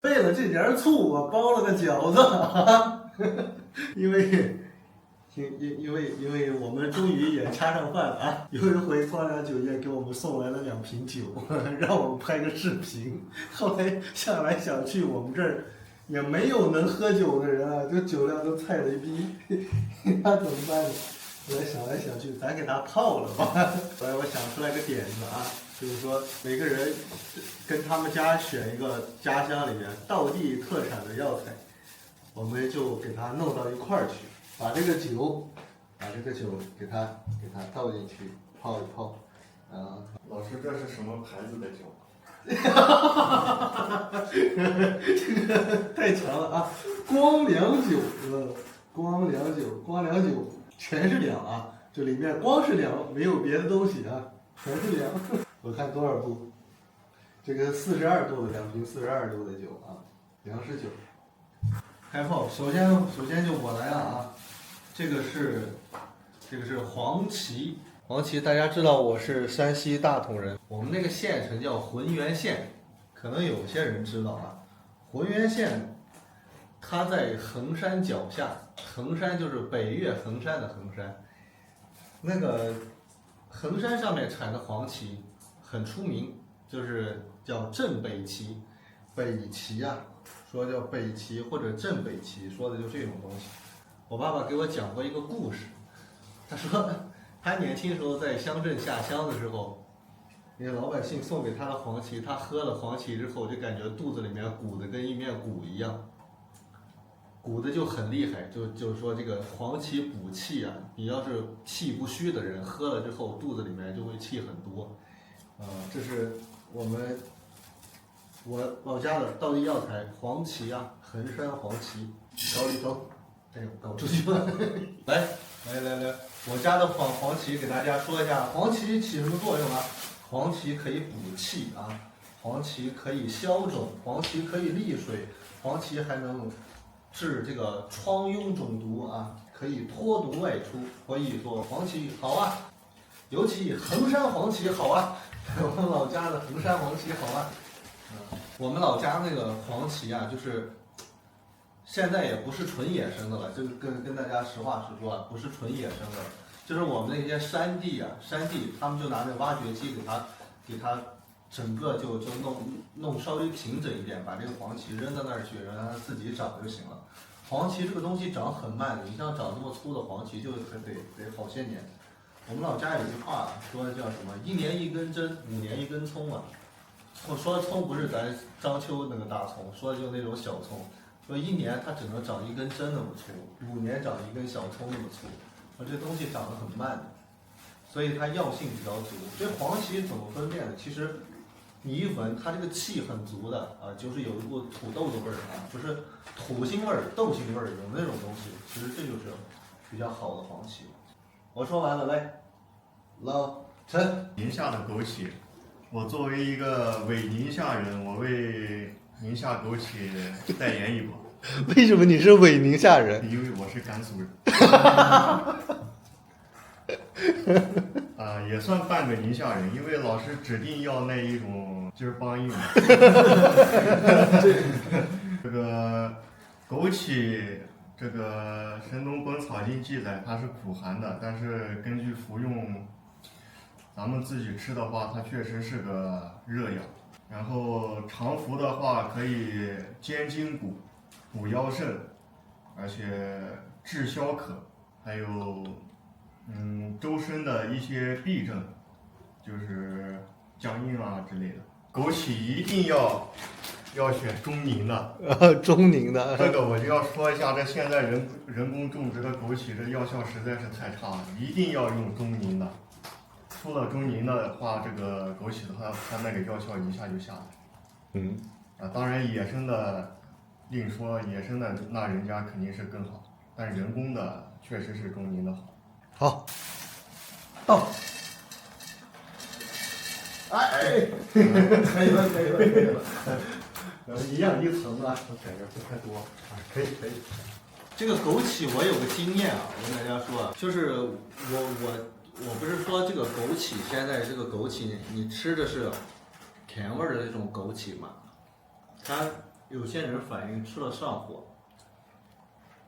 为了这点醋，我包了个饺子，因为我们终于也掐上饭了啊！有一回光良酒业给我们送来了2瓶酒，让我们拍个视频。后来想来想去，我们这儿也没有能喝酒的人啊，这酒量都菜雷逼，那怎么办呢？后来想来想去，咱给他泡了吧。后来我想出来个点子啊，就是说每个人跟他们家选一个家乡里面道地特产的药材，我们就给它弄到一块儿去，把这个酒给它倒进去泡一泡，啊，老师，这是什么牌子的酒？这个太强了啊！光良酒，光良酒全是粮啊，这里面光是粮，没有别的东西啊，全是粮。我看多少度？这个42度的2瓶42度的酒啊，粮食酒。开泡，首先就我来了啊，这个是黄芪。黄芪，大家知道我是山西大同人，我们那个县城叫浑源县，可能有些人知道啊。浑源县，它在衡山脚下，衡山就是北岳衡山的衡山。那个衡山上面产的黄芪很出名，就是叫正北芪，北芪啊，说叫北芪或者正北芪，说的就这种东西。我爸爸给我讲过一个故事，他说他年轻时候在乡镇下乡的时候，那些老百姓送给他的黄芪，他喝了黄芪之后就感觉肚子里面鼓的跟一面鼓一样，鼓的就很厉害，就是说这个黄芪补气啊，你要是气不虚的人喝了之后肚子里面就会气很多，这是我老家的道地药材黄芪啊，衡山黄芪，搞里头，哎呦搞出去了，来，我家的黄芪给大家说一下，黄芪起什么作用啊？黄芪可以补气啊，黄芪可以消肿，黄芪可以利水，黄芪还能治这个疮痈肿毒啊，可以脱毒外出，所以说黄芪好啊，尤其衡山黄芪好啊，我们老家的衡山黄芪好啊。我们老家那个黄芪啊，就是现在也不是纯野生的了，就跟大家实话实说啊，不是纯野生的，就是我们那些山地他们就拿那挖掘机给它整个就弄稍微平整一点，把这个黄芪扔到那儿去，让它自己长就行了。黄芪这个东西长很慢的，你像长这么粗的黄芪就得好些年。我们老家有句话说的叫什么“1年1根针，5年1根葱”啊。我说的葱不是咱章丘那个大葱，说的就是那种小葱。说1年它只能长1根针那么粗，5年长1根小葱那么粗。这东西长得很慢的，所以它药性比较足。这黄芪怎么分辨呢？其实你一闻，它这个气很足的啊，就是有一股土豆的味儿啊，不是土腥味儿、豆腥味儿有那种东西。其实这就是比较好的黄芪。我说完了，来，老陈，宁夏的枸杞，我作为一个伪宁夏人，我为宁夏枸杞代言一把。为什么你是伪宁夏人？因为我是甘肃人。也算半个宁夏人，因为老师指定要那一种筋儿梆硬的。这个枸杞，这个《神农本草经》记载它是苦寒的，但是根据服用，咱们自己吃的话，它确实是个热药。然后常服的话，可以坚筋骨、补腰肾，而且治消渴，还有周身的一些痹症，就是僵硬啊之类的。枸杞一定要选中宁的，中宁的。这个我就要说一下，这现在人工种植的枸杞，这药效实在是太差了，一定要用中宁的。出了中宁的话，这个枸杞的话，它那个药效一下就下来。当然野生的另说，野生的那人家肯定是更好，但人工的确实是中宁的好。好，到。哎，可以了。一样一层啊，感觉不太多啊，可以。这个枸杞我有个经验啊，我跟大家说啊，就是我不是说这个枸杞，现在这个枸杞你吃的是甜味儿的那种枸杞嘛，它有些人反映吃了上火。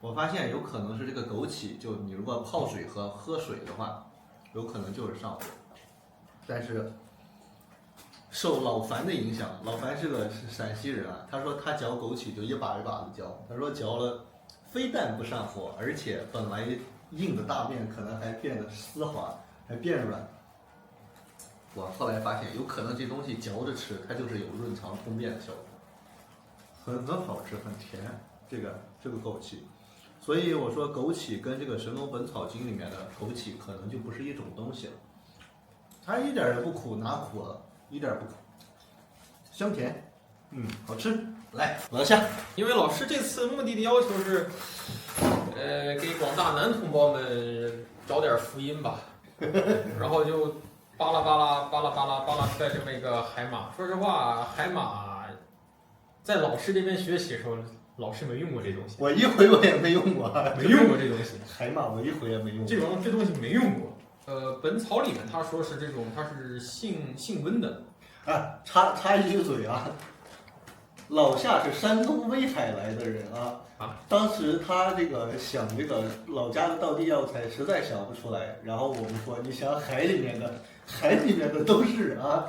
我发现有可能是这个枸杞，就你如果泡水和喝水的话，有可能就是上火。但是受老樊的影响，老樊是陕西人啊，他说他嚼枸杞就一把一把的嚼，他说嚼了非但不上火，而且本来硬的大便可能还变得丝滑，还变软。我后来发现，有可能这东西嚼着吃，它就是有润肠通便的效果，很好吃，很甜。这个枸杞，所以我说枸杞跟这个《神农本草经》里面的枸杞可能就不是一种东西了。它一点也不苦，哪苦了？一点不苦，香甜，好吃。来，老夏，因为老师这次目的的要求是，给广大男同胞们找点福音吧，然后就巴拉巴拉巴拉巴拉巴拉出来这么一个海马。说实话，海马在老师这边学习的时候，老师没用过这东西。我一回我也没用过，没用过这东西。海马我一回也没用过。这东西没用过。本草里面他说是这种，它是性温的。啊，插一句嘴啊，老夏是山东威海来的人啊。当时他这个想这个老家的道地药材实在想不出来，然后我们说你想海里面的都是啊，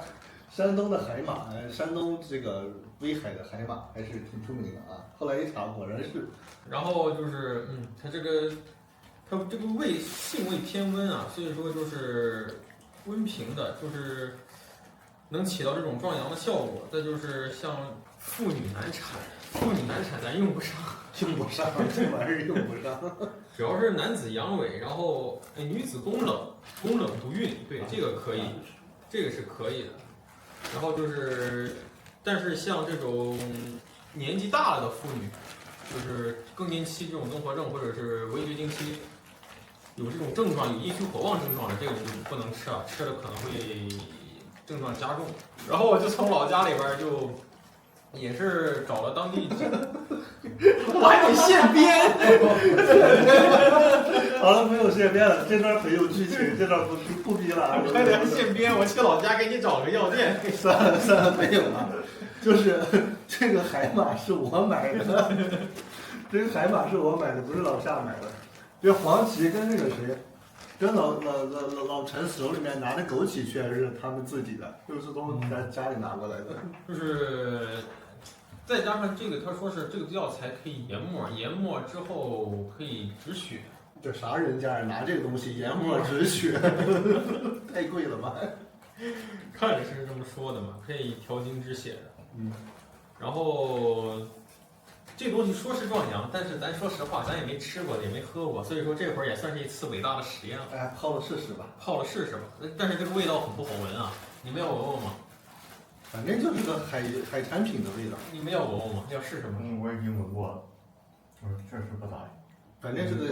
山东的海马，山东这个威海的海马还是挺出名的啊。后来一查果然是，然后就是它这个性味偏温啊，所以说就是温平的，就是能起到这种壮阳的效果。再就是像妇女难产咱用不上这玩意儿用不上。主要是男子阳痿，然后女子宫冷不孕，对，这个可以，这个是可以的。然后就是，但是像这种年纪大了的妇女，就是更年期这种综合症或者是围绝经期有这种症状，有阴虚火旺症状的，这个就不能吃啊，吃了可能会症状加重。然后我就从老家里边就也是找了当地，我还得现编。好了，没有现编了，这段很有剧情，这段不逼了啊！我还得现编，我去老家给你找个药店。算了，没有了。就是这个海马是我买的，这个海马是我买的，不是老夏买的。这黄芪跟那个谁，跟老陈手里面拿的枸杞全是他们自己的，就是从咱家里拿过来的。就是再加上这个，他说是这个药材可以研末，研末之后可以止血。这啥人家拿这个东西研末止血，太贵了吧？看着是这么说的嘛，可以调经止血的。然后这东西说是壮阳，但是咱说实话，咱也没吃过，也没喝过，所以说这会儿也算是一次伟大的实验了。哎，泡了试试吧。泡了试试吧，但是这个味道很不好闻啊！你们要闻闻吗？反正就是个海产品的味道。你们要闻闻吗？要试试吗？我已经闻过了，确实不咋样。反正是个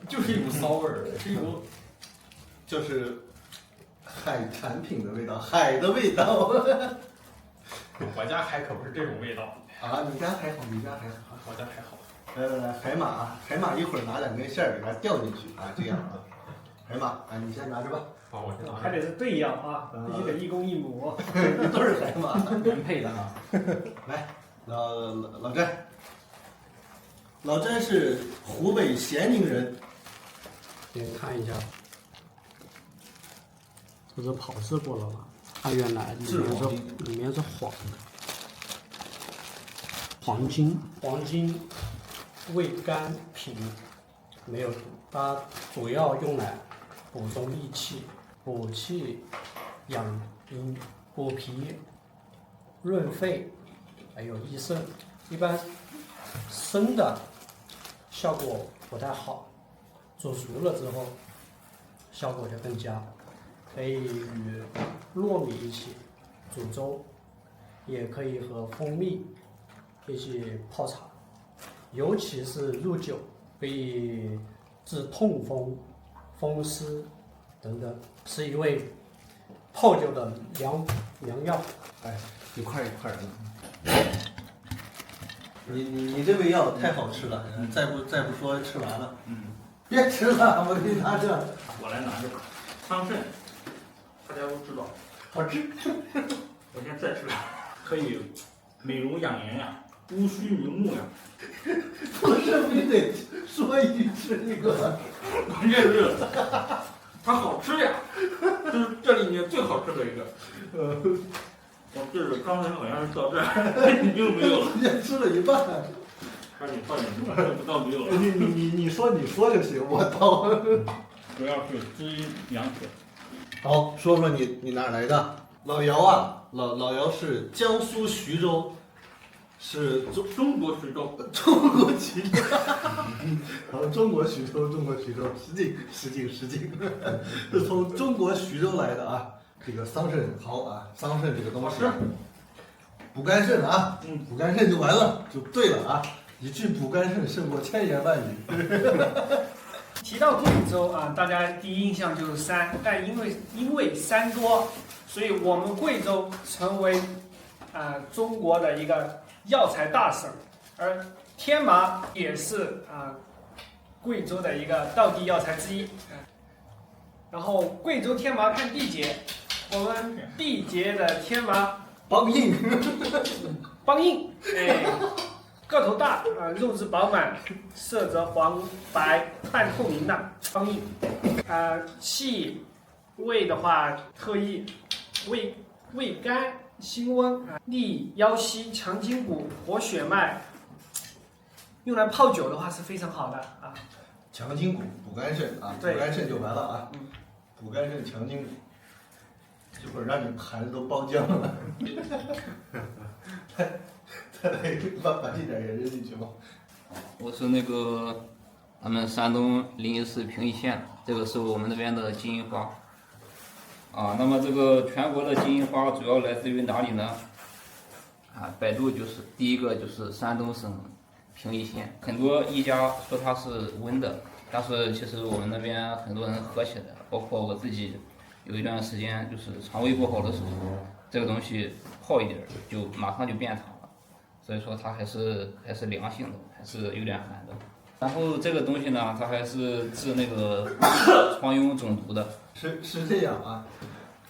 就是一股骚味儿，是一股就是海产品的味道，海的味道。我家海可不是这种味道啊！你家还好，你家还好，我家还好。来，海马一会儿拿两根线儿给它吊进去啊，这样啊。海马啊，你先拿着吧。好，我先拿。还得是对样啊，必须得一公一母，一对儿海马，原配的啊。来，老詹，老詹是湖北咸宁人。先看一下，这是炮制过了吧？它原来里面是黄的，黄金味甘平，没有毒。它主要用来补充益气、补气、养阴、补脾、润肺，还有益肾。一般生的效果不太好，煮熟了之后效果就更佳。可以与糯米一起煮粥，也可以和蜂蜜一起泡茶，尤其是入酒，可以治痛风、风湿等等，是一味泡酒的良药。哎，一块一块的。你这味药太好吃了，再不说吃完了。别吃了，我给你拿这。我来拿这个桑葚，大家都知道，好吃。我先再吃，可以美容养颜呀，乌须明目呀。不是必须得说一句是那个，关键是它好吃呀，就是这里面最好吃的一个。我这是刚才好像是到这儿已经没有了，也吃了一半。赶紧放进去，这不到没有了。你说就行，我倒。主要是滋阴养血。好，说说你哪儿来的？老姚啊，老姚是江苏徐州，是中国徐州，中国徐州，好，中国徐州，失敬，是从中国徐州来的啊。这个桑葚好啊，桑葚这个东西，补肝肾啊，补肝肾就完了，就对了啊，一句补肝肾胜过千言万语。提到贵州啊，大家第一印象就是山，但因为山多，所以我们贵州成为中国的一个药材大省，而天麻也是贵州的一个道地药材之一。然后贵州天麻看缔结，我们缔结的天麻梆硬，哎。个头大肉质饱满，色泽黄白半透明的方硬。气味的话，特异味甘辛温，利腰膝、强筋骨、活血脉。用来泡酒的话是非常好的啊。强筋骨，补肝肾啊，补肝肾就完了啊。补肝肾，强筋骨，一会儿让你盘子都包浆了。再来把这点也扔进去吧。我是那个咱们山东临沂市平邑县，这个是我们那边的金银花。那么这个全国的金银花主要来自于哪里呢？百度就是第一个就是山东省平邑县，很多医家说它是温的，但是其实我们那边很多人喝起来，包括我自己，有一段时间就是肠胃不好的时候，这个东西泡一点就马上就变糖。所以说它还是凉性的，还是有点寒的。然后这个东西呢，它还是治那个疮痈肿毒的。是这样啊，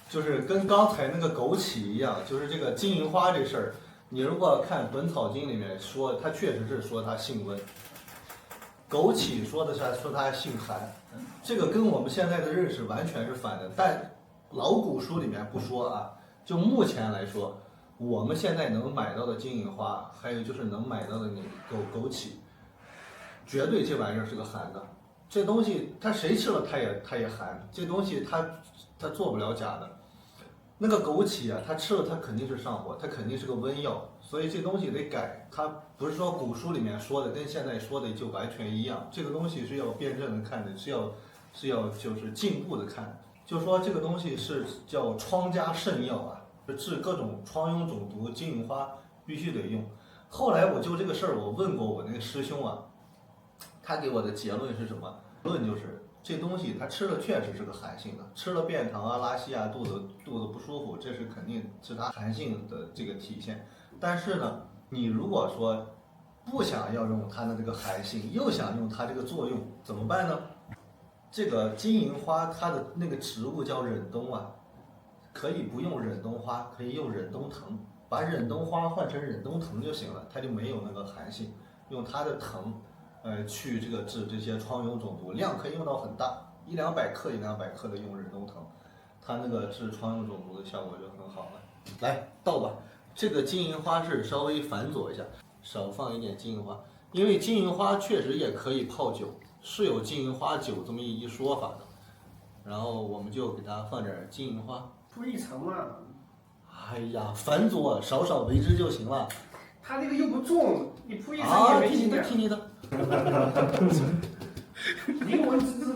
就是跟刚才那个枸杞一样，就是这个金银花这事儿，你如果看《本草经》里面说，它确实是说它性温。枸杞说的是说它性寒，这个跟我们现在的认识完全是反的。但老古书里面不说啊，就目前来说。我们现在能买到的金银花，还有就是能买到的那枸杞，绝对这玩意儿是个寒的。这东西它谁吃了它也寒，这东西它做不了假的。那个枸杞啊，它吃了它肯定是上火，它肯定是个温药，所以这东西得改。它不是说古书里面说的跟现在说的就完全一样，这个东西是要辩证的看的，是要就是进步的看。就说这个东西是叫疮家肾药啊。治各种疮痈肿毒，金银花必须得用。后来我就这个事儿，我问过我那个师兄啊，他给我的结论是什么？论就是这东西他吃了确实是个寒性的，吃了便溏啊、拉稀啊、肚子不舒服，这是肯定是它寒性的这个体现。但是呢，你如果说不想要用它的这个寒性，又想用它这个作用，怎么办呢？这个金银花它的那个植物叫忍冬啊。可以不用忍冬花，可以用忍冬藤，把忍冬花换成忍冬藤就行了，它就没有那个寒性。用它的藤，去这个治这些疮痈肿毒，量可以用到很大，100-200克100-200克的用忍冬藤，它那个治疮痈肿毒的效果就很好了。来倒吧，这个金银花是稍微繁佐一下，少放一点金银花，因为金银花确实也可以泡酒，是有金银花酒这么一说法的。然后我们就给它放点金银花。铺一层嘛。哎呀，繁琐，少少为之就行了。它那个又不重，你铺一层也没劲的。听你的。灵魂之子，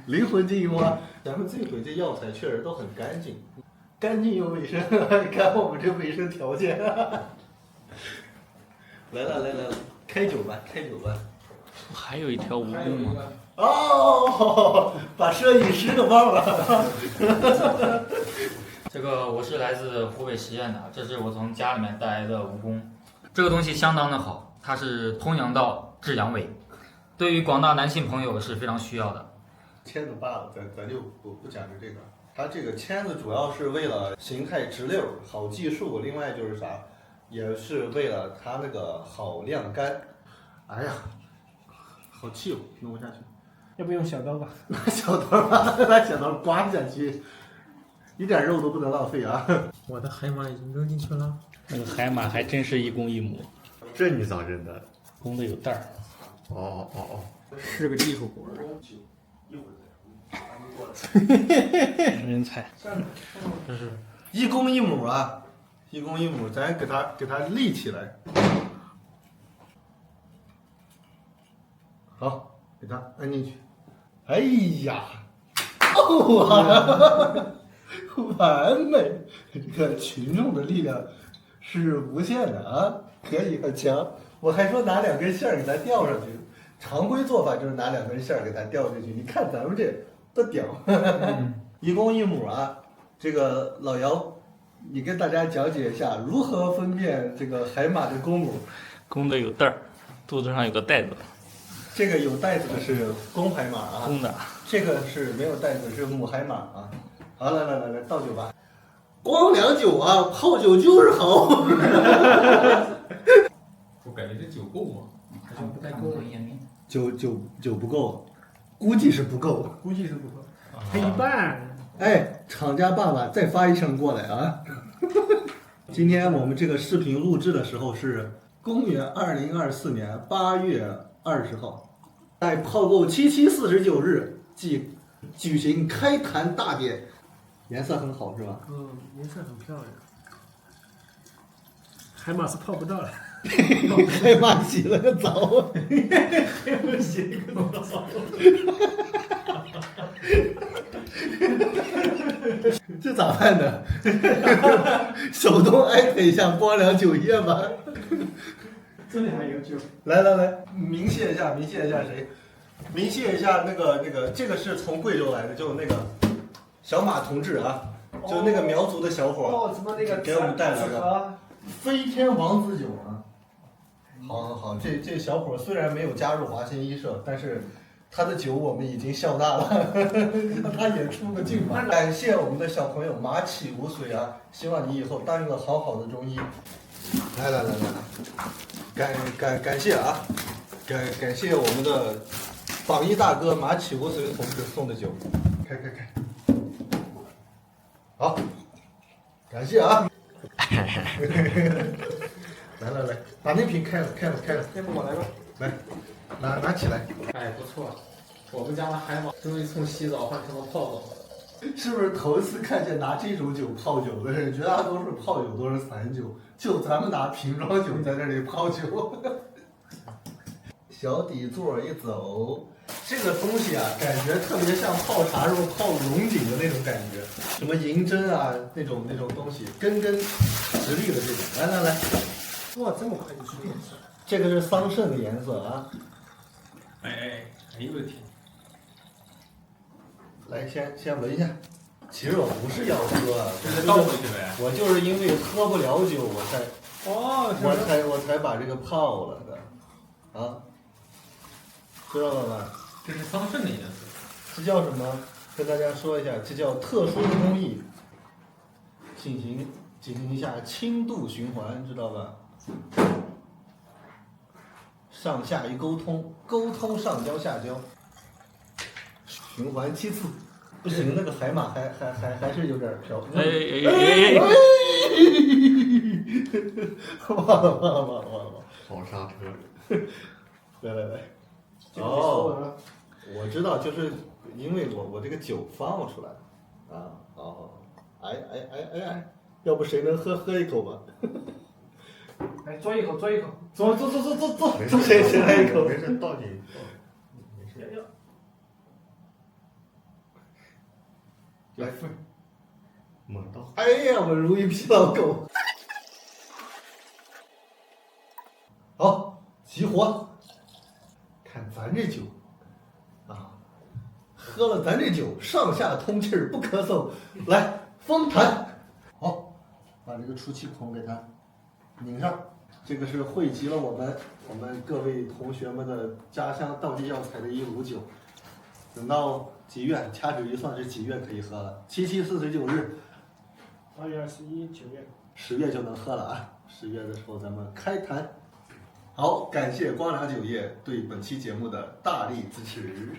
灵魂金银花。咱们这回这药材确实都很干净，干净又卫生，看我们这卫生条件。来了，开酒吧。还有一条蜈蚣吗？哦，把摄影师给忘了。这个我是来自湖北十堰的，这是我从家里面带来的蜈蚣。这个东西相当的好，它是通阳道、治阳痿，对于广大男性朋友是非常需要的。签子罢了，咱就不讲究这个。它这个签子主要是为了形态直溜、好计数，另外就是啥，也是为了它那个好晾干。哎呀，好气哦，弄不下去。要不用小刀吧？拿小刀吧，拿小刀刮下去，一点肉都不能浪费啊！我的海马已经扔进去了，那个海马还真是一公一母，这你咋认的？公的有蛋儿。哦，是个技术活儿。人才，这是一公一母啊，一公一母，咱给它立起来。好，给它摁进去。哎呀，完美！这个群众的力量是无限的啊，可以很强。我还说拿2根线给它吊上去，常规做法就是拿2根线给它吊进去。你看咱们这多屌！一公一母啊，这个老姚，你跟大家讲解一下如何分辨这个海马的公母。公的有蛋儿，肚子上有个袋子。这个有袋子的是公海马啊，公的。这个是没有袋子是母海马啊。好，来倒酒吧，光良酒啊，泡酒就是好。我感觉这酒够吗？好像不太够页面。酒不够，估计是不够。估计是不够，还一半。哎，厂家爸爸再发一箱过来啊！今天我们这个视频录制的时候是公元2024年8月20号，在炮购7749日即举行开坛大典，颜色很好是吧？颜色很漂亮。海马是泡不到的。海马洗了个澡，洗了个澡。这咋办呢？手动艾特一下光良酒业吧。这里还有酒。来，鸣谢一下谁？鸣谢一下那个，这个是从贵州来的，就那个小马同志啊，就那个苗族的小伙哦，什么那个给我们带来的飞天王子酒啊。好，这小伙虽然没有加入华新医社，但是他的酒我们已经笑纳了，让他也出个镜吧。感谢我们的小朋友马起无髓啊，希望你以后当一个好好的中医。来，感谢啊，感谢我们的榜一大哥马起无髓同志送的酒，开，好，感谢啊。来，把那瓶开了。要不我来吧。来，拿起来。哎，不错，我们家的海马终于从洗澡换成了泡澡了。是不是头一次看见拿这种酒泡酒的人？绝大多数泡酒都是散酒，就咱们拿瓶装酒在这里泡酒。小底座一走，这个东西啊，感觉特别像泡茶时候泡龙井的那种感觉，什么银针啊那种东西，根直立的这种。来，哇，这么快就出颜色。这个是桑葚的颜色啊。哎呦我的天！来，先闻一下。其实我不是要喝，这是倒回去呗。我就是因为喝不了酒，我才把这个泡了的，啊，知道了吧？这是桑葚的颜色。这叫什么？跟大家说一下，这叫特殊的工艺，进行一下轻度循环，知道吧？上下一沟通上焦下焦，循环7次。不行，那个海马还是有点飘。忘了。好刹车。来。哦，我知道，就是因为我这个酒放出来啊。好。哎，要不谁能喝一口吧？来，嘬一口。坐，谁来一口？没事，倒进去。来，猛倒。哎呀，我如一匹老狗。好，起火。看咱这酒，啊，喝了咱这酒，上下通气儿，不咳嗽。来，封坛。好，把这个出气孔给它拧上。这个是汇集了我们各位同学们的家乡道地药材的一壶酒。等到几月？掐指一算是几月可以喝了？7749日8月21，9月。10月就能喝了啊！ 10月的时候咱们开坛。好，感谢光良酒业对本期节目的大力支持。